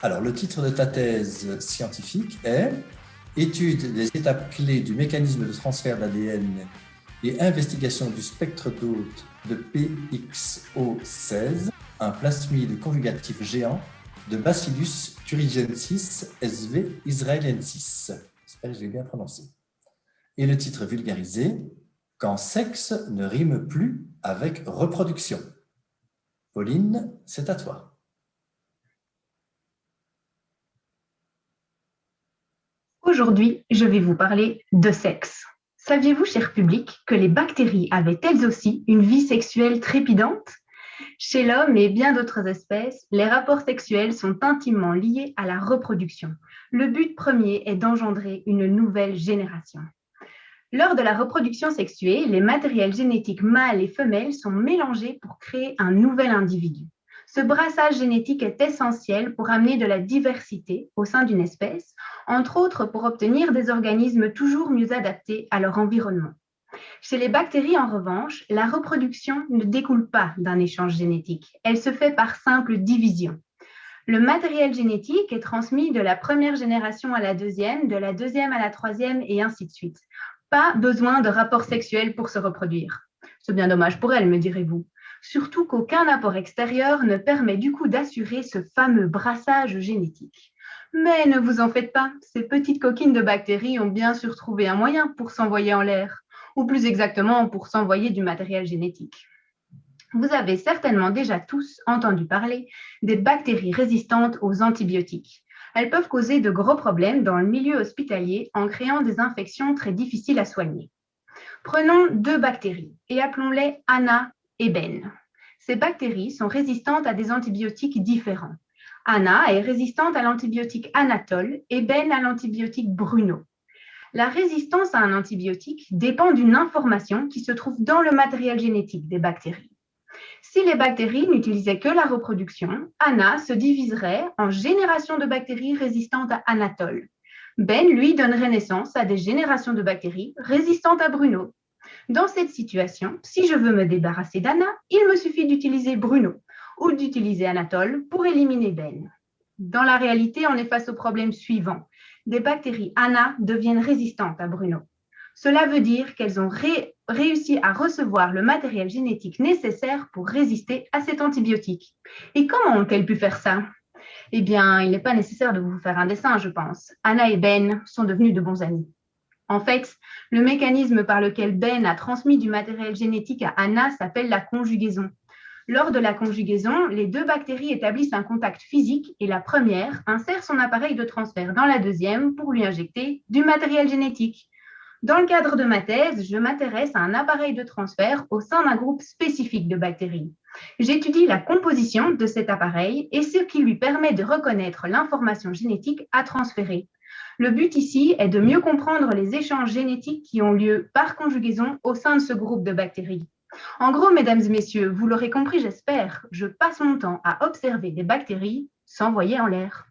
Alors, le titre de ta thèse scientifique est « Étude des étapes clés du mécanisme de transfert d'ADN et investigation du spectre d'hôte de PXO16, un plasmide conjugatif géant de Bacillus thuringiensis SV israelensis ». J'espère que je l'ai bien prononcé. Et le titre vulgarisé « Quand sexe ne rime plus avec reproduction ». Pauline, c'est à toi. Aujourd'hui, je vais vous parler de sexe. Saviez-vous, cher public, que les bactéries avaient elles aussi une vie sexuelle trépidante? Chez l'homme et bien d'autres espèces, les rapports sexuels sont intimement liés à la reproduction. Le but premier est d'engendrer une nouvelle génération. Lors de la reproduction sexuée, les matériels génétiques mâles et femelles sont mélangés pour créer un nouvel individu. Ce brassage génétique est essentiel pour amener de la diversité au sein d'une espèce, entre autres pour obtenir des organismes toujours mieux adaptés à leur environnement. Chez les bactéries, en revanche, la reproduction ne découle pas d'un échange génétique. Elle se fait par simple division. Le matériel génétique est transmis de la première génération à la deuxième, de la deuxième à la troisième et ainsi de suite. Pas besoin de rapport sexuel pour se reproduire. C'est bien dommage pour elle, me direz-vous. Surtout qu'aucun apport extérieur ne permet du coup d'assurer ce fameux brassage génétique. Mais ne vous en faites pas, ces petites coquines de bactéries ont bien sûr trouvé un moyen pour s'envoyer en l'air, ou plus exactement pour s'envoyer du matériel génétique. Vous avez certainement déjà tous entendu parler des bactéries résistantes aux antibiotiques. Elles peuvent causer de gros problèmes dans le milieu hospitalier en créant des infections très difficiles à soigner. Prenons deux bactéries et appelons-les Anna et Ben. Ces bactéries sont résistantes à des antibiotiques différents. Anna est résistante à l'antibiotique Anatole et Ben à l'antibiotique Bruno. La résistance à un antibiotique dépend d'une information qui se trouve dans le matériel génétique des bactéries. Si les bactéries n'utilisaient que la reproduction, Anna se diviserait en générations de bactéries résistantes à Anatole. Ben, lui, donnerait naissance à des générations de bactéries résistantes à Bruno. Dans cette situation, si je veux me débarrasser d'Anna, il me suffit d'utiliser Bruno ou d'utiliser Anatole pour éliminer Ben. Dans la réalité, on est face au problème suivant. Des bactéries Anna deviennent résistantes à Bruno. Cela veut dire qu'elles ont réussi à recevoir le matériel génétique nécessaire pour résister à cet antibiotique. Et comment ont-elles pu faire ça? Eh bien, il n'est pas nécessaire de vous faire un dessin, je pense. Anna et Ben sont devenus de bons amis. En fait, le mécanisme par lequel Ben a transmis du matériel génétique à Anna s'appelle la conjugaison. Lors de la conjugaison, les deux bactéries établissent un contact physique et la première insère son appareil de transfert dans la deuxième pour lui injecter du matériel génétique. Dans le cadre de ma thèse, je m'intéresse à un appareil de transfert au sein d'un groupe spécifique de bactéries. J'étudie la composition de cet appareil et ce qui lui permet de reconnaître l'information génétique à transférer. Le but ici est de mieux comprendre les échanges génétiques qui ont lieu par conjugaison au sein de ce groupe de bactéries. En gros, mesdames et messieurs, vous l'aurez compris, j'espère, je passe mon temps à observer des bactéries s'envoyer en l'air.